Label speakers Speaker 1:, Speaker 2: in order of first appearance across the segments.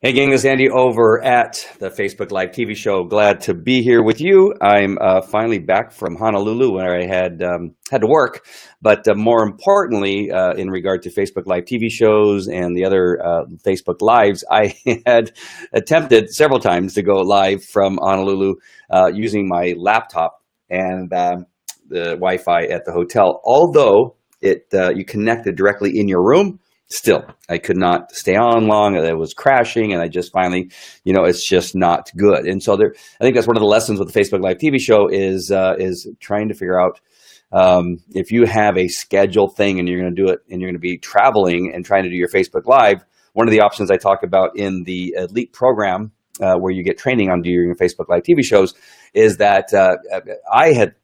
Speaker 1: Hey gang, this is Andy over at the Facebook Live TV show. Glad to be here with you. I'm finally back from Honolulu where I had to work, but more importantly, in regard to Facebook Live TV shows and the other Facebook Lives, I had attempted several times to go live from Honolulu using my laptop and the Wi-Fi at the hotel. Although you connected directly in your room. Still, I could not stay on long. It was crashing, and I just finally, it's just not good. And so I think that's one of the lessons with the Facebook Live TV show is trying to figure out if you have a scheduled thing and you're going to do it, and you're going to be traveling and trying to do your Facebook Live. One of the options I talk about in the Elite program, where you get training on doing your Facebook Live TV shows, is that I had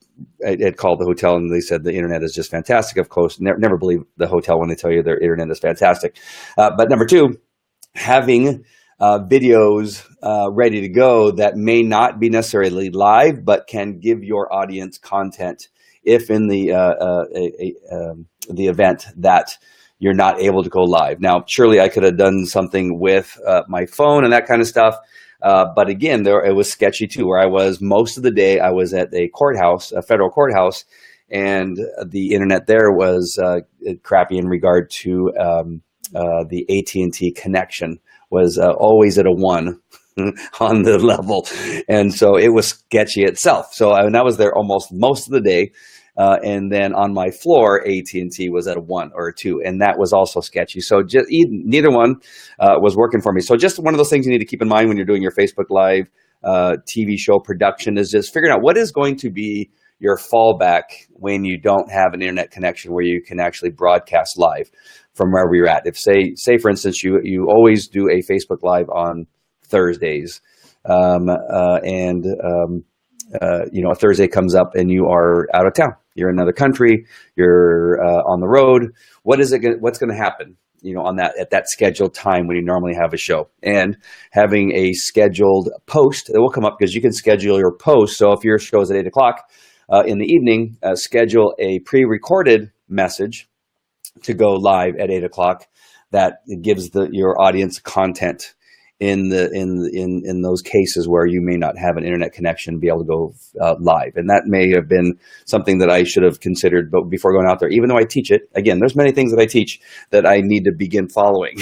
Speaker 1: called the hotel and they said the internet is just fantastic. Of course, never believe the hotel when they tell you their internet is fantastic. But number two, having videos ready to go that may not be necessarily live, but can give your audience content if in the event that you're not able to go live. Now, surely I could have done something with my phone and that kind of stuff. But again, it was sketchy too, where I was most of the day. I was at a courthouse, a federal courthouse, and the internet there was crappy in regard to the AT&T connection was always at a 1 on the level. And so it was sketchy itself. So I was there almost most of the day. And then on my floor, AT&T was at a 1 or a 2, and that was also sketchy. So just neither one was working for me. So just one of those things you need to keep in mind when you're doing your Facebook Live TV show production is just figuring out what is going to be your fallback when you don't have an internet connection where you can actually broadcast live from wherever you're at. If say for instance, you always do a Facebook Live on Thursdays, a Thursday comes up and you are out of town. You're in another country. You're on the road. What's going to happen? At that scheduled time when you normally have a show, and having a scheduled post that will come up because you can schedule your post. So if your show is at 8 o'clock in the evening, schedule a pre-recorded message to go live at 8 o'clock. That gives your audience content in those cases where you may not have an internet connection, be able to go live. And that may have been something that I should have considered, but before going out there, even though I teach it, again, there's many things that I teach that I need to begin following.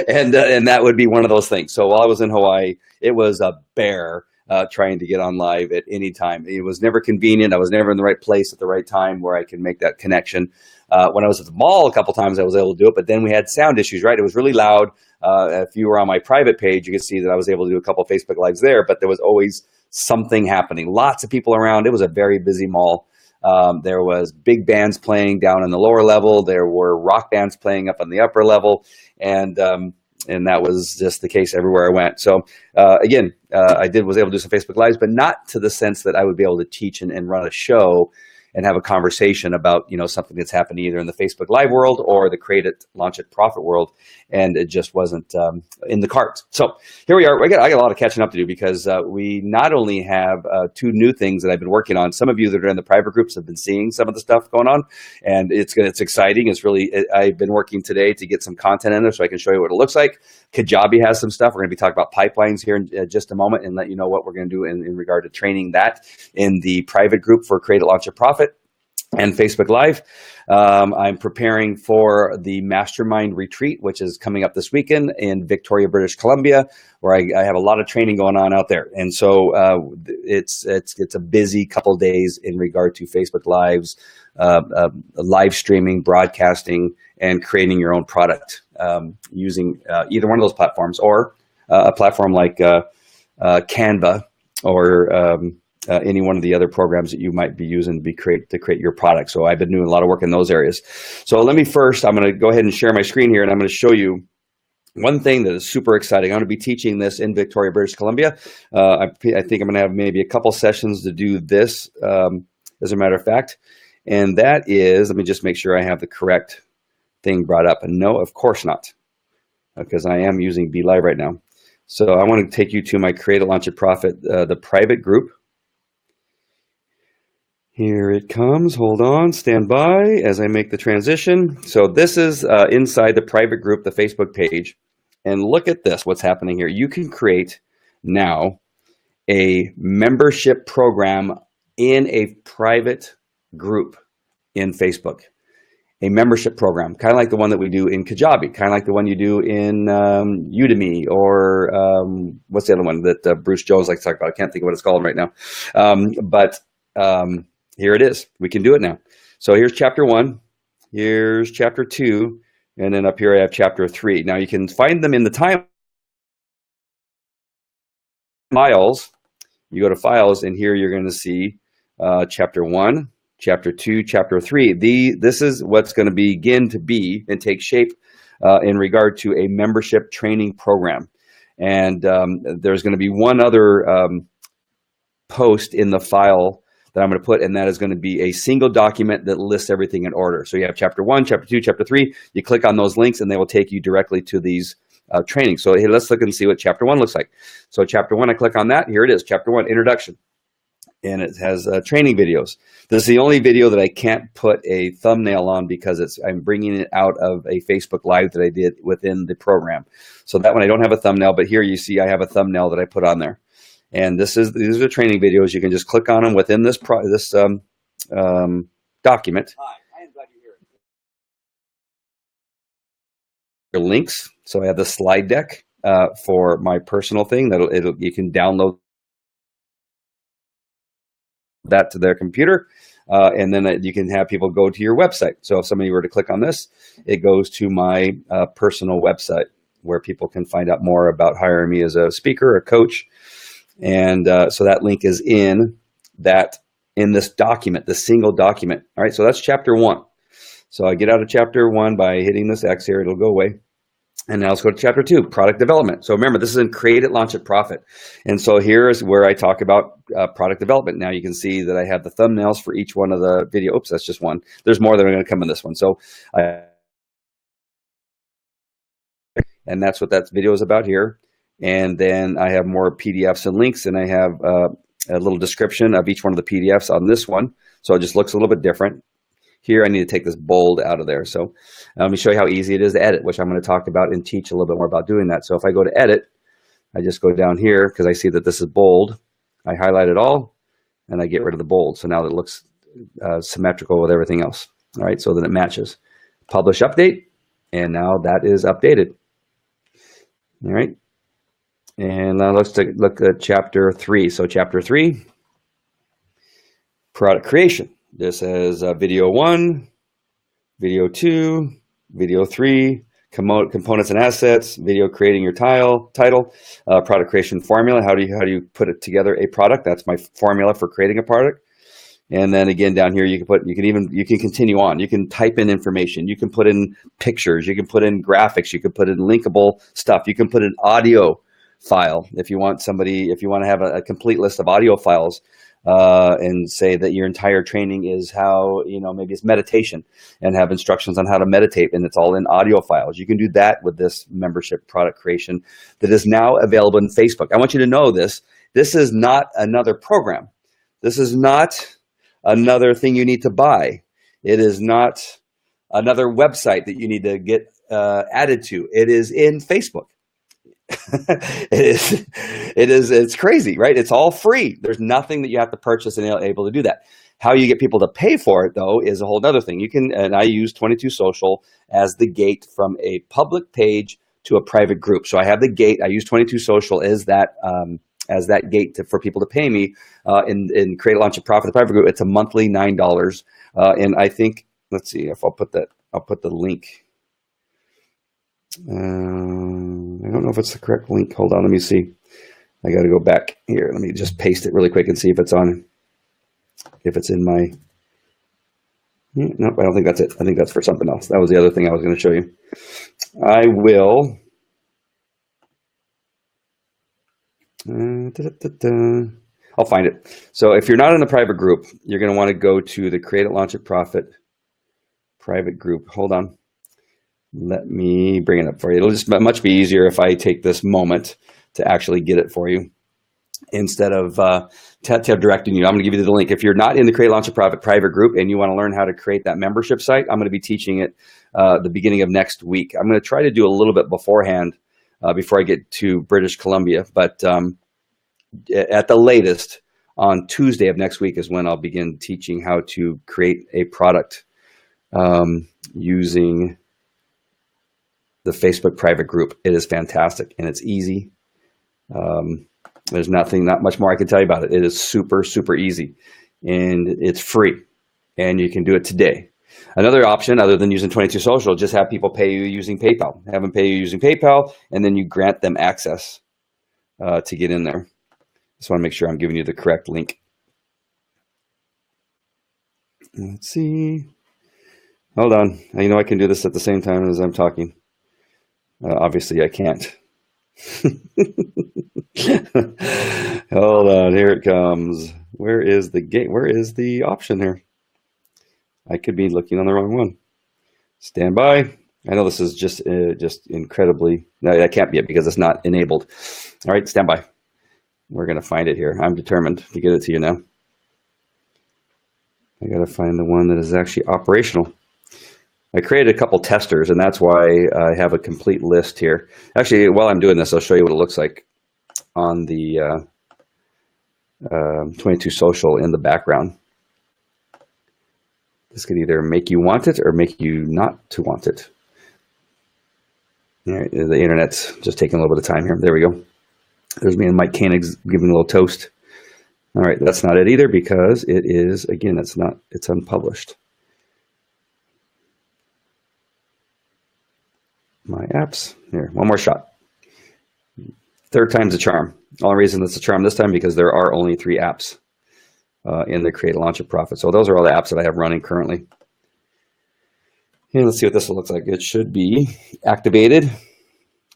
Speaker 1: and that would be one of those things. So while I was in Hawaii, it was a bear trying to get on live at any time. It was never convenient. I was never in the right place at the right time where I can make that connection. When I was at the mall a couple times, I was able to do it, but then we had sound issues, right? It was really loud. If you were on my private page, you could see that I was able to do a couple of Facebook Lives there, but there was always something happening. Lots of people around. It was a very busy mall. There was big bands playing down in the lower level. There were rock bands playing up on the upper level. And that was just the case everywhere I went. So again, I was able to do some Facebook Lives, but not to the sense that I would be able to teach and run a show and have a conversation about, something that's happening either in the Facebook Live world or the Create It, Launch It, Profit world. And it just wasn't in the cards. So here we are. I got a lot of catching up to do because we not only have 2 new things that I've been working on. Some of you that are in the private groups have been seeing some of the stuff going on, and it's exciting. I've been working today to get some content in there so I can show you what it looks like. Kajabi has some stuff. We're going to be talking about pipelines here in just a moment and let you know what we're going to do in regard to training that in the private group for Create It, Launch It, Profit and Facebook Live. I'm preparing for the Mastermind Retreat, which is coming up this weekend in Victoria, British Columbia, where I have a lot of training going on out there. And so it's a busy couple of days in regard to Facebook Lives, live streaming, broadcasting, and creating your own product using either one of those platforms or a platform like Canva or any one of the other programs that you might be using to create your product. So I've been doing a lot of work in those areas. So I'm going to go ahead and share my screen here, and I'm going to show you one thing that is super exciting. I'm going to be teaching this in Victoria, British Columbia. I think I'm going to have maybe a couple sessions to do this, as a matter of fact. And that is, let me just make sure I have the correct thing brought up. And no, of course not, because I am using Be Live right now. So I want to take you to my Create It, Launch It, Profit, the private group. Here it comes. Hold on, stand by as I make the transition. So this is inside the private group, the Facebook page. And look at this, what's happening here. You can create now a membership program in a private group in Facebook. A membership program, kind of like the one that we do in Kajabi, kind of like the one you do in Udemy, or what's the other one that Bruce Jones likes to talk about? I can't think of what it's called right now. But here it is. We can do it now. So here's chapter 1. Here's chapter 2. And then up here I have chapter 3. Now you can find them in the time files. You go to files, and here you're going to see chapter 1, chapter 2, chapter 3. This is what's going to begin to be and take shape in regard to a membership training program. And there's going to be one other post in the file that I'm going to put, and that is going to be a single document that lists everything in order. So you have chapter 1, chapter 2, chapter 3. You click on those links, and they will take you directly to these trainings. So hey, let's look and see what chapter 1 looks like. So chapter 1, I click on that. Here it is, chapter 1, introduction. And it has training videos. This is the only video that I can't put a thumbnail on because I'm bringing it out of a Facebook Live that I did within the program. So that one I don't have a thumbnail, but here you see I have a thumbnail that I put on there. And these are training videos. You can just click on them within this document. Hi, I am glad you're here. Links. So I have the slide deck for my personal thing. You can download that to their computer, and then you can have people go to your website. So if somebody were to click on this, it goes to my personal website where people can find out more about hiring me as a speaker or coach. And so that link is in this document, the single document. All right, so that's chapter 1. So I get out of chapter 1 by hitting this X here. It'll go away. And now let's go to chapter 2, product development. So remember, this is in Create It, Launch It, Profit. And so here is where I talk about product development. Now you can see that I have the thumbnails for each one of the video. Oops, that's just one. There's more that are going to come in this one. So and that's what that video is about here. And then I have more PDFs and links, and I have a little description of each one of the PDFs on this one. So it just looks a little bit different. Here I need to take this bold out of there. So let me show you how easy it is to edit, which I'm going to talk about and teach a little bit more about doing that. So if I go to edit, I just go down here because I see that this is bold. I highlight it all, and I get rid of the bold. So now it looks symmetrical with everything else. All right, so then it matches. Publish update, and now that is updated. All right. And now let's look at chapter 3. So chapter 3, product creation. This has video 1, video 2, video 3, components and assets, video creating your title, product creation formula. How do you put it together a product? That's my formula for creating a product. And then again down here, you can continue on. You can type in information. You can put in pictures. You can put in graphics. You can put in linkable stuff. You can put in audio file if you want to have a complete list of audio files, and say that your entire training is how, maybe it's meditation, and have instructions on how to meditate, and it's all in audio files. You can do that with this membership product creation that is now available in Facebook. I want you to know this is not another program. This is not another thing you need to buy. It is not another website that you need to get added to. It is in Facebook. It's crazy, right? It's all free. There's nothing that you have to purchase and able to do that. How you get people to pay for it, though, is a whole other thing. And I use 22 Social as the gate from a public page to a private group. So I have the gate. I use 22 Social as that gate for people to pay me in Create, Launch, and Profit, the private group. It's a monthly $9, and I think, let's see if I'll put the link. I don't know if it's the correct link. Hold on, let me see. I got to go back here. Let me just paste it really quick and see if it's in my. Nope, I don't think that's it. I think that's for something else. That was the other thing I was going to show you. I will. I'll find it. So if you're not in the private group, you're going to want to go to the Create It, Launch It, Profit private group. Hold on. Let me bring it up for you. It'll just much be easier if I take this moment to actually get it for you instead of directing you. I'm going to give you the link. If you're not in the Create, Launch, and Profit private group and you want to learn how to create that membership site, I'm going to be teaching it the beginning of next week. I'm going to try to do a little bit beforehand before I get to British Columbia. But at the latest, on Tuesday of next week is when I'll begin teaching how to create a product using the Facebook private group. It is fantastic and it's easy. There's not much more I can tell you about it. It is super, super easy and it's free and you can do it today. Another option other than using 22 Social, just have people pay you using PayPal. Have them pay you using PayPal and then you grant them access to get in there. Just want to make sure I'm giving you the correct link. Let's see. Hold on. I know I can do this at the same time as I'm talking. Obviously, I can't. Hold on. Here it comes. Where is the gate? Where is the option here? I could be looking on the wrong one. Stand by. I know this is just incredibly. No, that can't be it because it's not enabled. All right, stand by. We're going to find it here. I'm determined to get it to you now. I got to find the one that is actually operational. I created a couple testers, and that's why I have a complete list here. Actually, while I'm doing this, I'll show you what it looks like on the 22 Social in the background. This could either make you want it or make you not to want it. All right, the internet's just taking a little bit of time here. There we go. There's me and Mike Koenig giving a little toast. All right, that's not it either because it is, again, it's unpublished. My apps, here, one more shot. Third time's a charm. Only reason it's a charm this time because there are only 3 apps in the Create, Launch, and Profit. So those are all the apps that I have running currently. And let's see what this looks like. It should be activated.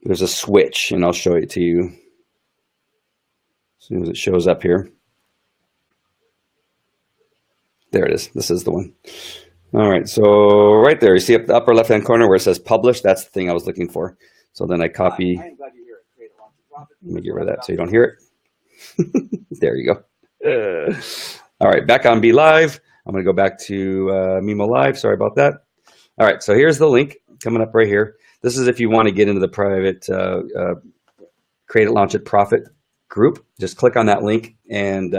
Speaker 1: There's a switch, and I'll show it to you as soon as it shows up here. There it is. This is the one. All right, so right there, you see up the upper left-hand corner where it says publish? That's the thing I was looking for. So then I copy. I am glad you hear it. Create, launch, profit. Let me get rid of that so you don't hear it. There you go. All right, back on Be Live. I'm going to go back to Mimo Live. Sorry about that. All right, so here's the link coming up right here. This is if you want to get into the private Create It, Launch It, Profit group. Just click on that link, and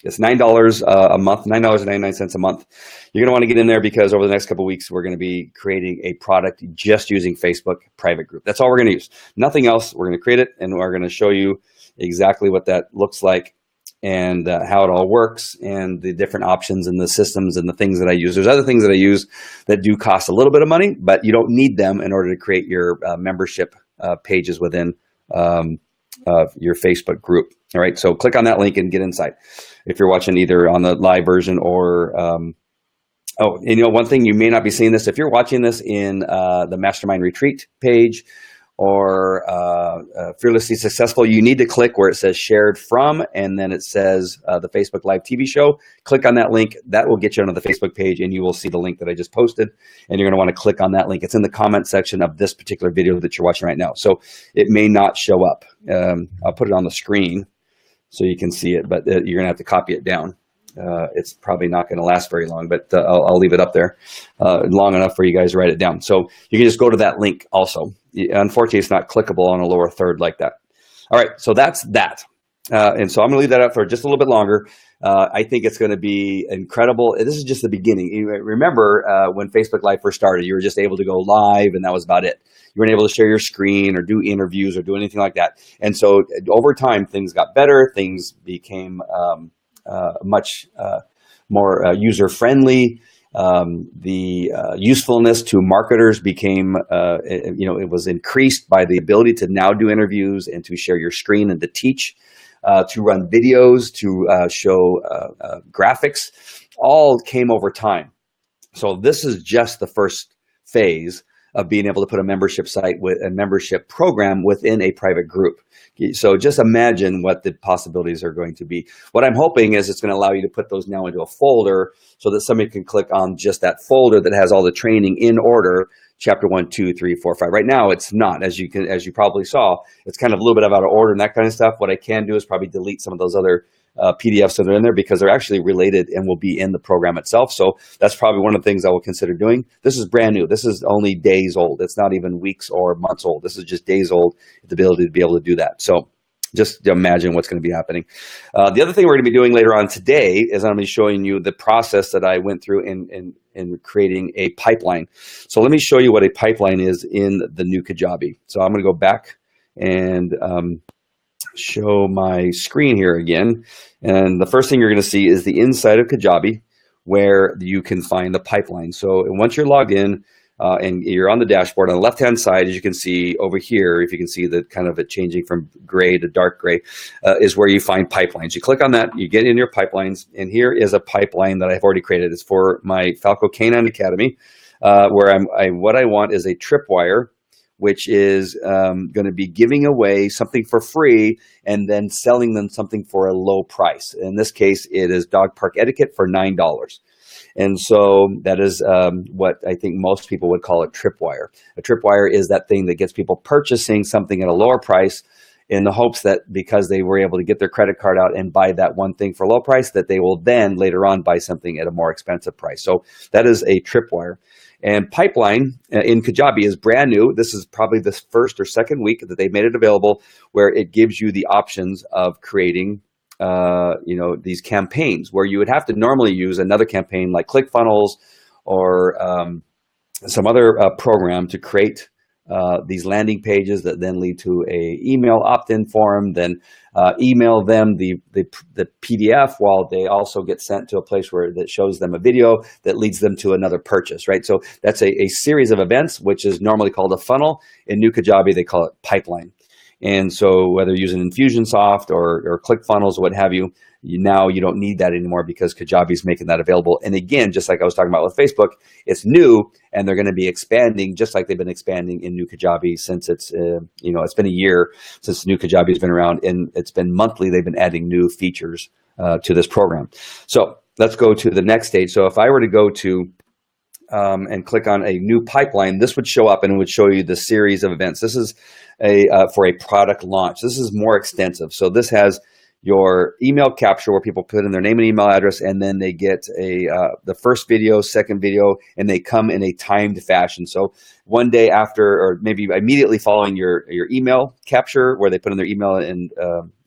Speaker 1: it's $9 a month, $9.99 a month. You're going to want to get in there because over the next couple of weeks, we're going to be creating a product just using Facebook private group. That's all we're going to use. Nothing else. We're going to create it, and we're going to show you exactly what that looks like and how it all works and the different options and the systems and the things that I use. There's other things that I use that do cost a little bit of money, but you don't need them in order to create your membership pages within your Facebook group. All right, so click on that link and get inside. If you're watching either on the live version or, oh, and you know, one thing you may not be seeing this, if you're watching this in the Mastermind Retreat page or Fearlessly Successful, you need to click where it says shared from, and then it says the Facebook Live TV show. Click on that link. That will get you onto the Facebook page, and you will see the link that I just posted, and you're going to want to click on that link. It's in the comment section of this particular video that you're watching right now. So it may not show up. I'll put it on the screen so you can see it, but you're going to have to copy it down. It's probably not going to last very long, but I'll leave it up there long enough for you guys to write it down. So you can just go to that link also. Unfortunately, it's not clickable on a lower third like that. All right, so that's that. And so I'm going to leave that up for just a little bit longer. I think it's going to be incredible. This is just the beginning. You remember when Facebook Live first started, you were just able to go live and that was about it. You weren't able to share your screen or do interviews or do anything like that. And so over time, things got better. Things became much more user-friendly. The usefulness to marketers became, it was increased by the ability to now do interviews and to share your screen and to teach, to run videos, to show graphics, all came over time. So this is just the first phase of being able to put a membership site with a membership program within a private group. So just imagine what the possibilities are going to be. What I'm hoping is it's going to allow you to put those now into a folder so that somebody can click on just that folder that has all the training in order, chapter 1, 2, 3, 4, 5. Right now it's not, as you probably saw, it's kind of a little bit out of order and that kind of stuff. What I can do is probably delete some of those other PDFs that are in there because they're actually related and will be in the program itself. So that's probably one of the things I will consider doing. This is brand new. This is only days old. It's not even weeks or months old. This is just days old, the ability to be able to do that. So just imagine what's going to be happening. The other thing we're going to be doing later on today is I'm going to be showing you the process that I went through in creating a pipeline. So let me show you what a pipeline is in the new Kajabi. So I'm going to go back and show my screen here again. And the first thing you're going to see is the inside of Kajabi where you can find the pipeline. So once you're logged in and you're on the dashboard, on the left-hand side, as you can see over here, if you can see the kind of it changing from gray to dark gray, is where you find pipelines. You click on that, you get in your pipelines, and here is a pipeline that I've already created. It's for my Falco Canine Academy, where what I want is a Tripwire, which is going to be giving away something for free and then selling them something for a low price. In this case, it is dog park etiquette for $9. And so that is what I think most people would call a tripwire. A tripwire is that thing that gets people purchasing something at a lower price in the hopes that because they were able to get their credit card out and buy that one thing for a low price, that they will then later on buy something at a more expensive price. So that is a tripwire. And pipeline in Kajabi is brand new. This is probably the first or second week that they made it available, where it gives you the options of creating these campaigns where you would have to normally use another campaign like ClickFunnels or some other program to create these landing pages that then lead to a email opt-in form, then email them the PDF while they also get sent to a place where that shows them a video that leads them to another purchase, right? So that's a series of events, which is normally called a funnel. In New Kajabi, they call it pipeline. And so whether you're using Infusionsoft or ClickFunnels or what have you, now you don't need that anymore because Kajabi is making that available. And again, just like I was talking about with Facebook, it's new and they're going to be expanding just like they've been expanding in New Kajabi since it's been a year since New Kajabi has been around, and it's been monthly. They've been adding new features to this program. So let's go to the next stage. So if I were to go to and click on a new pipeline, this would show up and it would show you the series of events. This is for a product launch. This is more extensive. So this has your email capture where people put in their name and email address, and then they get the first video, second video, and they come in a timed fashion. So one day after, or maybe immediately following your email capture where they put in their email and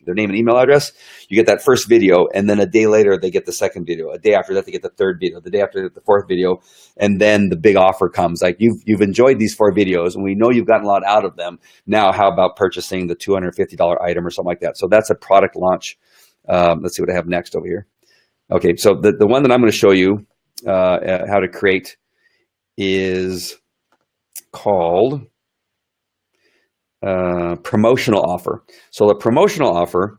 Speaker 1: their name and email address, you get that first video, and then a day later they get the second video. A day after that they get the third video. The day after the fourth video, and then the big offer comes. Like you've enjoyed these 4 videos, and we know you've gotten a lot out of them. Now, how about purchasing the $250 item or something like that? So that's a product launch. Let's see what I have next over here. Okay, so the one that I'm going to show you how to create is called promotional offer. So the promotional offer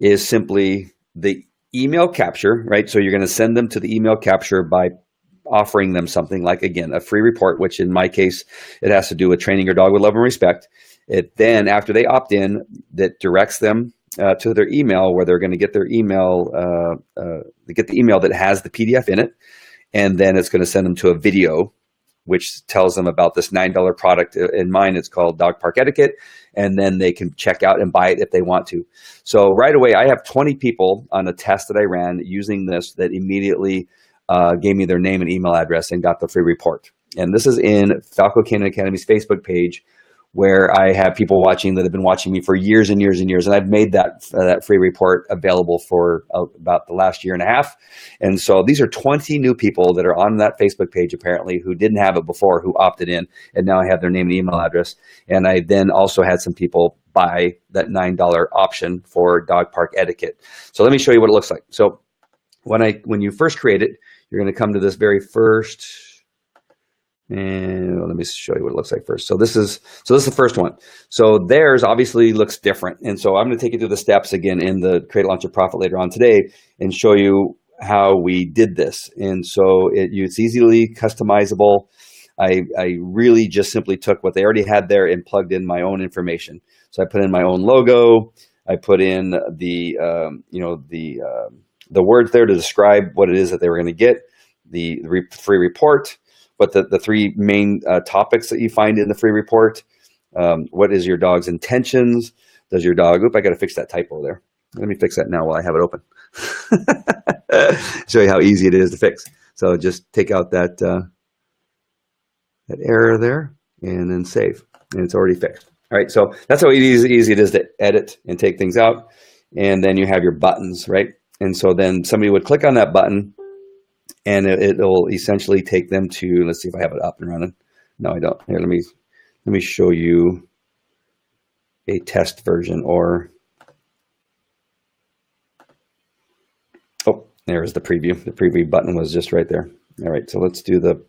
Speaker 1: is simply the email capture, right? So you're going to send them to the email capture by offering them something like, again, a free report, which in my case, it has to do with training your dog with love and respect. It then, after they opt in, that directs them to their email where they're going to get their email, they get the email that has the PDF in it. And then it's going to send them to a video which tells them about this $9 product. In mine, it's called Dog Park Etiquette, and then they can check out and buy it if they want to. So right away, I have 20 people on a test that I ran using this that immediately gave me their name and email address and got the free report. And this is in Falco Canine Academy's Facebook page, where I have people watching that have been watching me for years and years and years. And I've made that free report available for about the last year and a half. And so these are 20 new people that are on that Facebook page, apparently, who didn't have it before, who opted in. And now I have their name and email address. And I then also had some people buy that $9 option for Dog Park Etiquette. So let me show you what it looks like. So when you first create it, you're going to come to this very first. And let me show you what it looks like first. So this is the first one. So theirs obviously looks different. And so I'm going to take you through the steps again in the Create, Launch, and Profit later on today and show you how we did this. And so it's easily customizable. I really just simply took what they already had there and plugged in my own information. So I put in my own logo. I put in the words there to describe what it is that they were going to get, the free report. But the 3 main topics that you find in the free report, what is your dog's intentions? Does your dog, I got to fix that typo there. Let me fix that now while I have it open. Show you how easy it is to fix. So just take out that that error there and then save, and it's already fixed. All right, so that's how easy it is to edit and take things out. And then you have your buttons, right? And so then somebody would click on that button, and it'll essentially take them to, let's see if I have it up and running. No, I don't. Here, let me show you a test version, or oh, there's the preview. The preview button was just right there. All right, so let's do the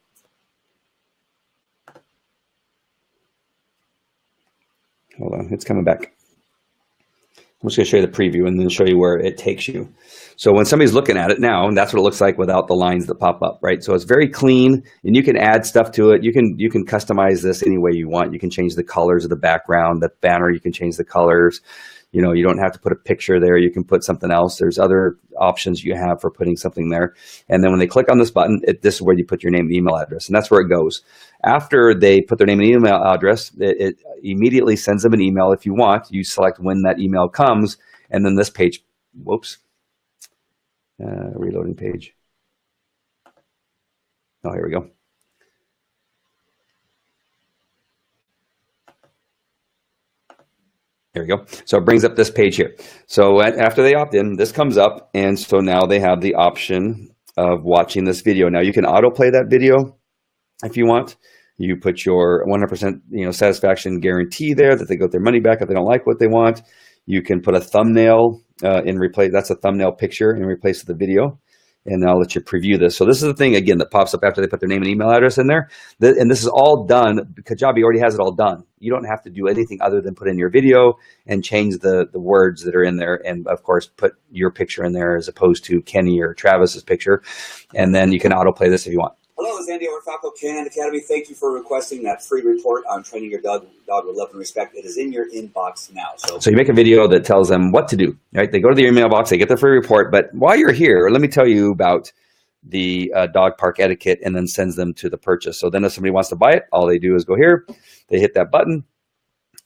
Speaker 1: hold on, it's coming back. I'm just going to show you the preview and then show you where it takes you. So when somebody's looking at it now, and that's what it looks like without the lines that pop up, right? So it's very clean, and you can add stuff to it. You can customize this any way you want. You can change the colors of the background, the banner. You can change the colors. You know, you don't have to put a picture there. You can put something else. There's other options you have for putting something there. And then when they click on this button, this is where you put your name and email address, and that's where it goes. After they put their name and email address, it immediately sends them an email. If you want, you select when that email comes, and then this page, whoops, reloading page. Oh, here we go. There we go. So it brings up this page here. So after they opt in, this comes up, and so now they have the option of watching this video. Now you can autoplay that video if you want. You put your 100% satisfaction guarantee there that they got their money back if they don't like what they want. You can put a thumbnail in replace. That's a thumbnail picture in replace of the video. And I'll let you preview this. So this is the thing, again, that pops up after they put their name and email address in there. And this is all done. Kajabi already has it all done. You don't have to do anything other than put in your video and change the words that are in there. And, of course, put your picture in there as opposed to Kenny or Travis's picture. And then you can autoplay this if you want.
Speaker 2: Hello, this is Andy over at Falco Canine Academy. Thank you for requesting that free report on training your dog with love and respect. It is in your inbox now.
Speaker 1: So you make a video that tells them what to do, right? They go to the email box, they get the free report. But while you're here, let me tell you about the dog park etiquette, and then sends them to the purchase. So then if somebody wants to buy it, all they do is go here, they hit that button,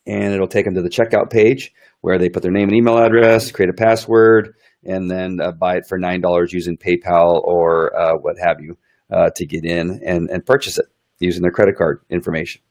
Speaker 1: and it'll take them to the checkout page where they put their name and email address, create a password, and then buy it for $9 using PayPal or what have you. To get in and purchase it using their credit card information.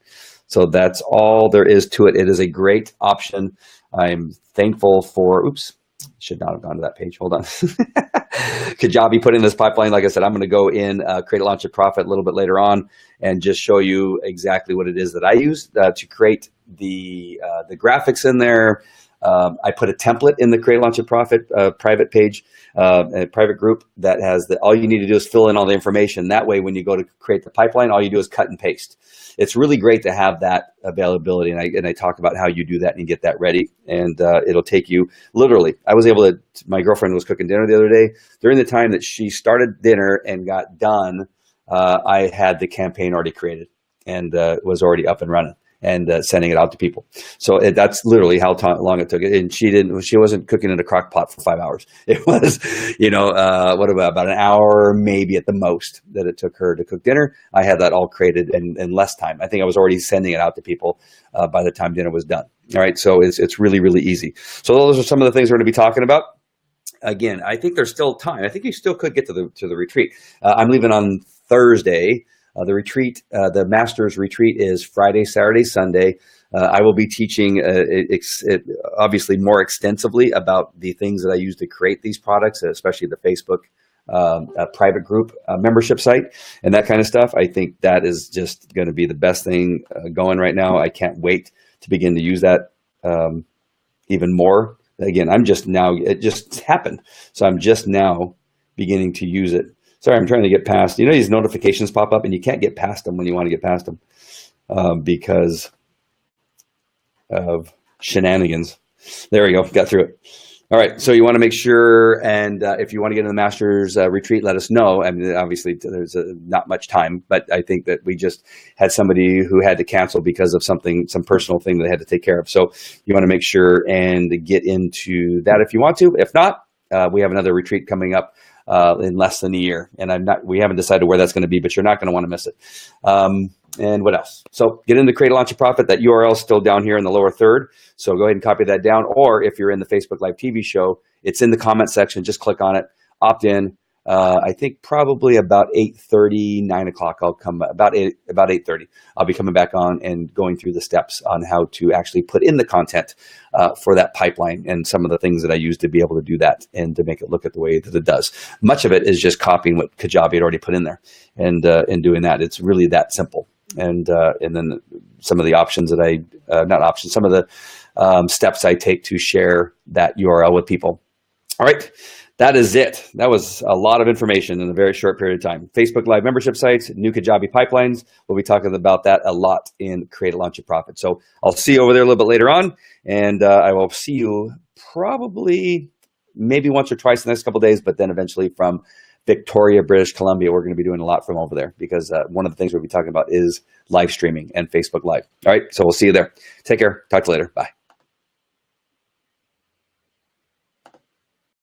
Speaker 1: So that's all there is to it. It is a great option. I'm thankful for, oops, should not have gone to that page. Hold on. Kajabi put in this pipeline. Like I said, I'm going to go in, create a launch at profit a little bit later on and just show you exactly what it is that I use to create the graphics in there. I put a template in the Create Launch at Profit private page, a private group that has all you need to do is fill in all the information. That way, when you go to create the pipeline, all you do is cut and paste. It's really great to have that availability. And I talk about how you do that and get that ready. And it'll take you literally. I was able to, my girlfriend was cooking dinner the other day. During the time that she started dinner and got done, I had the campaign already created and was already up and running. And sending it out to people. So that's literally how long it took. And she wasn't cooking in a crock pot for 5 hours. It was, about an hour, maybe at the most, that it took her to cook dinner. I had that all created in less time. I think I was already sending it out to people by the time dinner was done. All right, so it's really, really easy. So those are some of the things we're going to be talking about. Again, I think there's still time. I think you still could get to the retreat. I'm leaving on Thursday. The retreat, the Master's Retreat is Friday, Saturday, Sunday. I will be teaching obviously more extensively about the things that I use to create these products, especially the Facebook private group membership site and that kind of stuff. I think that is just going to be the best thing going right now. I can't wait to begin to use that even more. Again, it just happened. So I'm just now beginning to use it. Sorry, I'm trying to get past, these notifications pop up and you can't get past them when you want to get past them because of shenanigans. There we go, got through it. All right, so you want to make sure, and if you want to get in the Master's Retreat, let us know. I mean, obviously, there's not much time, but I think that we just had somebody who had to cancel because of some personal thing that they had to take care of. So you want to make sure and get into that if you want to. If not, we have another retreat coming up in less than a year, and we haven't decided where that's going to be, but you're not going to want to miss it. And what else? So get into Create a Launch at Profit. That URL is still down here in the lower third. So go ahead and copy that down. Or if you're in the Facebook Live TV show, It's in the comment section. Just click on it, opt in. I think probably about 8:30, 9 o'clock, I'll come about 8:30. I'll be coming back on and going through the steps on how to actually put in the content for that pipeline and some of the things that I use to be able to do that and to make it look at the way that it does. Much of it is just copying what Kajabi had already put in there and doing that. It's really that simple. And then some of the options that some of the steps I take to share that URL with people. All right. That is it. That was a lot of information in a very short period of time. Facebook Live membership sites, new Kajabi pipelines. We'll be talking about that a lot in Create a Launch a Profit. So I'll see you over there a little bit later on, and I will see you probably maybe once or twice in the next couple of days, but then eventually from Victoria, British Columbia. We're going to be doing a lot from over there because one of the things we'll be talking about is live streaming and Facebook Live. All right, so we'll see you there. Take care. Talk to you later. Bye.